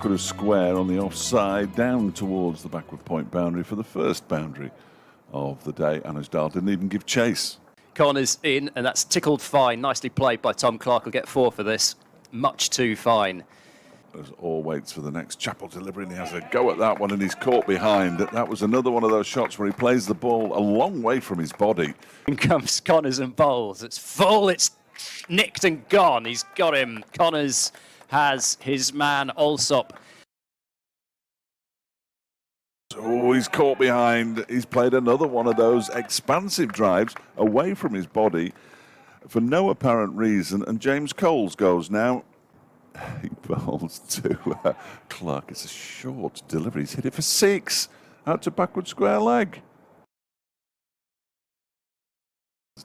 Got a square on the offside, down towards the backward point boundary for the first boundary of the day. Anusdal didn't even give chase. Connors in, and that's tickled fine. Nicely played by Tom Clark. Will get 4 for this. Much too fine. As Orr waits for the next Chapel delivery, and he has a go at that one, and he's caught behind. That was another one of those shots where he plays the ball a long way from his body. In comes Connors and bowls. It's full, it's nicked and gone. He's got him. Connors has his man Alsop. Oh, he's caught behind. He's played another one of those expansive drives away from his body for no apparent reason, and James Coles goes now. He bowls to Clark. It's a short delivery. He's hit it for 6 out to backward square leg.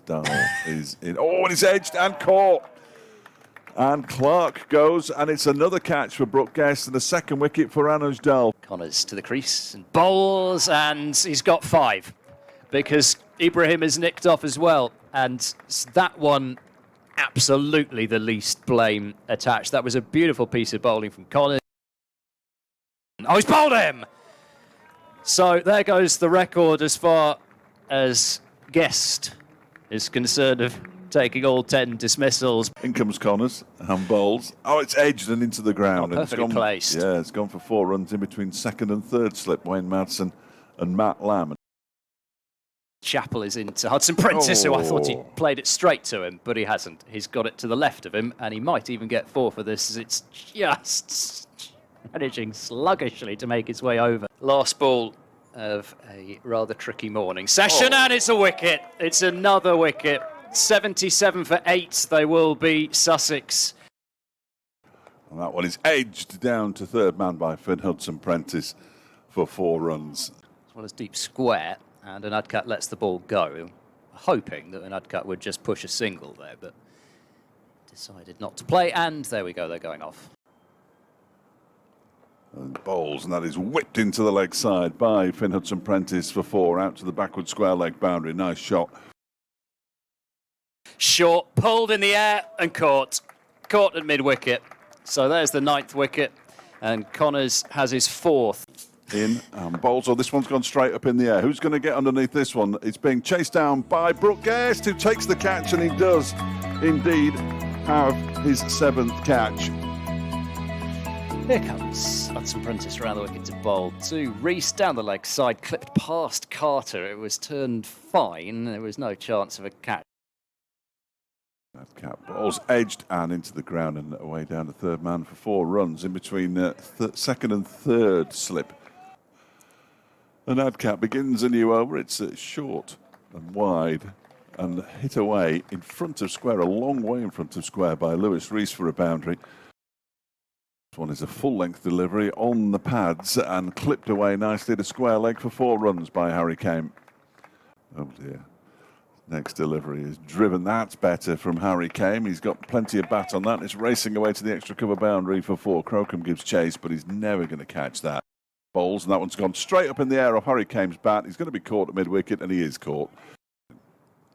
Dahl is in. Oh, and he's edged and caught. And Clark goes, and it's another catch for Brooke Guest and a second wicket for Anusdal. Connors to the crease and bowls, and he's got 5 because Ibrahim is nicked off as well. And that one, absolutely the least blame attached. That was a beautiful piece of bowling from Connors. Oh, he's bowled him! So there goes the record as far as Guest is concerned of taking all 10 dismissals. In comes Connors and bowls. Oh, it's edged and into the ground. Oh, perfectly placed. Yeah, it's gone for 4 runs in between second and third slip. Wayne Madsen and Matt Lamb. Chapel is into Hudson Prentice, who I thought he played it straight to him, but he hasn't. He's got it to the left of him, and he might even get 4 for this, as it's just managing sluggishly to make its way over. Last ball of a rather tricky morning session, and it's a wicket. It's another wicket. 77 for 8, they will be Sussex. And that one is edged down to third man by Finn Hudson Prentice for 4 runs. As well as deep square, and Anudkat lets the ball go, hoping that Anudkat would just push a single there, but decided not to play, and there we go, they're going off. And bowls, and that is whipped into the leg side by Finn Hudson Prentice for 4, out to the backward square leg boundary. Nice shot. Short, pulled in the air and caught. Caught at mid-wicket. So there's the 9th wicket, and Connors has his 4th. In and bowls. Oh, this one's gone straight up in the air. Who's going to get underneath this one? It's being chased down by Brooke Guest, who takes the catch, and he does indeed have his 7th catch. Here comes Hudson Prentice around the wicket to bowl to Rees down the leg side, clipped past Carter. It was turned fine. There was no chance of a catch. Cap bowls edged and into the ground and away down to third man for 4 runs in between second and third slip. And Adcap begins a new over. It's short and wide and hit away in front of square, a long way in front of square by Lewis Rees for a boundary. This one is a full-length delivery on the pads and clipped away nicely to square leg for 4 runs by Harry Kane. Oh dear. Next delivery is driven. That's better from Harry Kane. He's got plenty of bat on that. It's racing away to the extra cover boundary for 4. Crocombe gives chase, but he's never going to catch that. Bowls, and that one's gone straight up in the air off Harry Kane's bat. He's going to be caught at mid-wicket, and he is caught.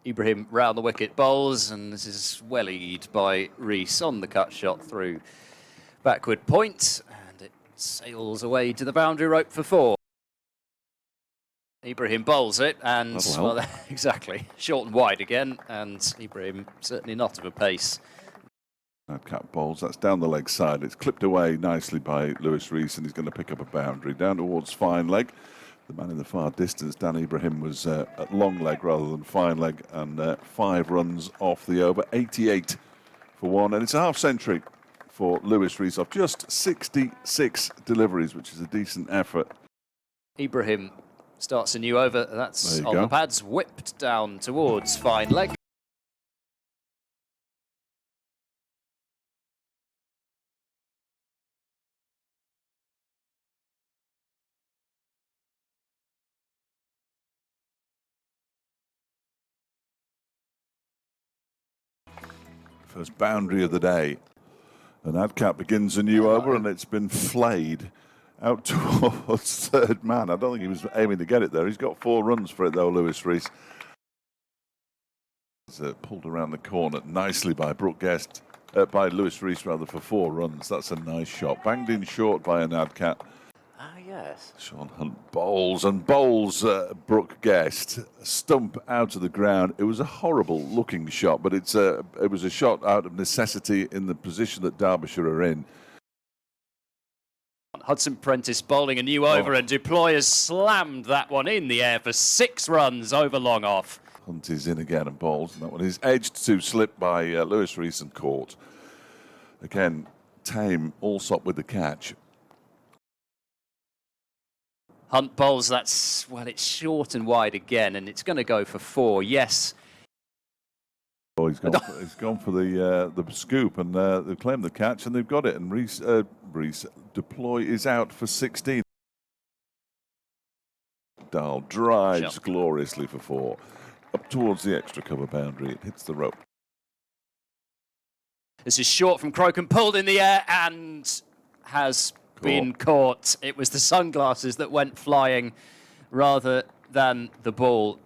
Ibrahim round the wicket bowls, and this is well-eed by Rees on the cut shot through backward point, and it sails away to the boundary rope for 4. Ibrahim bowls it, and well, exactly, short and wide again, and Ibrahim certainly not of a pace. Cap bowls, that's down the leg side. It's clipped away nicely by Lewis Rees, and he's going to pick up a boundary down towards fine leg. The man in the far distance, Dan Ibrahim, was at long leg rather than fine leg, and 5 runs off the over, 88 for 1, and it's a half century for Lewis Rees off just 66 deliveries, which is a decent effort. Ibrahim starts a new over. That's on the pads, whipped down towards fine leg. First boundary of the day. And Adcap begins a new over, and it's been flayed out towards third man. I don't think he was aiming to get it there. He's got 4 runs for it, though, Lewis Rees. It's pulled around the corner nicely by Brooke Guest. by Lewis Rees rather, for 4 runs. That's a nice shot. Banged in short by an Adcat. Ah, yes. Sean Hunt bowls and bowls Brooke Guest. Stump out of the ground. It was a horrible looking shot, but it was a shot out of necessity in the position that Derbyshire are in. Hudson Prentice bowling a new over, and Duploy has slammed that one in the air for 6 runs over long off. Hunt is in again and bowls, and that one is edged to slip by Lewis Rees and caught. Again, tame Allsop with the catch. Hunt bowls, it's short and wide again, and it's going to go for 4, yes. Oh, he's gone for the scoop, and they've claimed the catch, and they've got it. And Rees Deploy is out for 16. Dahl drives gloriously for 4. Up towards the extra cover boundary, it hits the rope. This is short from Crocombe, pulled in the air and has been caught. It was the sunglasses that went flying rather than the ball.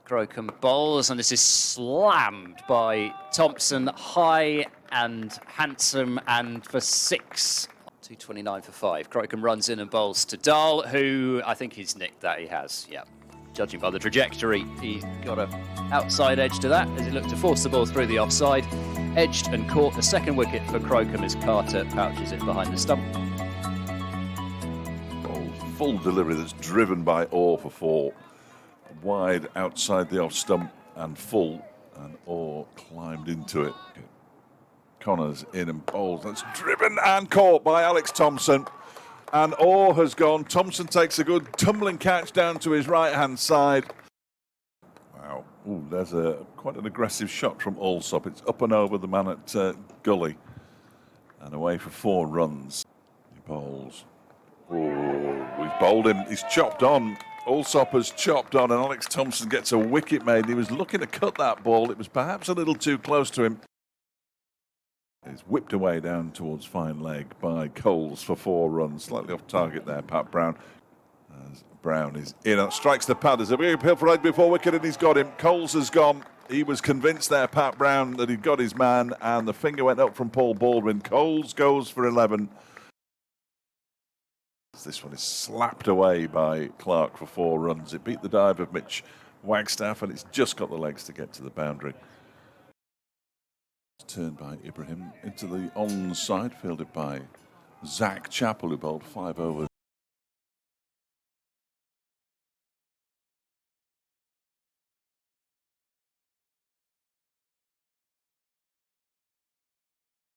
Crocombe bowls, and this is slammed by Thompson, high and handsome, and for 6. 229 for 5. Crocombe runs in and bowls to Dahl, who I think he's nicked that. He has, yeah. Judging by the trajectory, he got an outside edge to that as he looked to force the ball through the offside. Edged and caught the second wicket for Crocombe as Carter pouches it behind the stump. Full delivery that's driven by Orr for 4. Wide outside the off stump and full, and Orr climbed into it. Connors in and bowls. That's driven and caught by Alex Thompson. And Orr has gone. Thompson takes a good tumbling catch down to his right-hand side. Wow. Ooh, there's quite an aggressive shot from Allsop. It's up and over the man at Gully. And away for 4 runs. He bowls. Oh, we've bowled him. He's chopped on. Allsop has chopped on, and Alex Thompson gets a wicket made. He was looking to cut that ball. It was perhaps a little too close to him. He's whipped away down towards fine leg by Coles for 4 runs. Slightly off target there, Pat Brown. As Brown is in, strikes the pad. There's a big appeal for leg before wicket, and he's got him. Coles has gone. He was convinced there, Pat Brown, that he'd got his man, and the finger went up from Paul Baldwin. Coles goes for 11. This one is slapped away by Clark for 4 runs. It beat the dive of Mitch Wagstaff, and it's just got the legs to get to the boundary. It's turned by Ibrahim into the onside, fielded by Zach Chappell, who bowled 5 overs.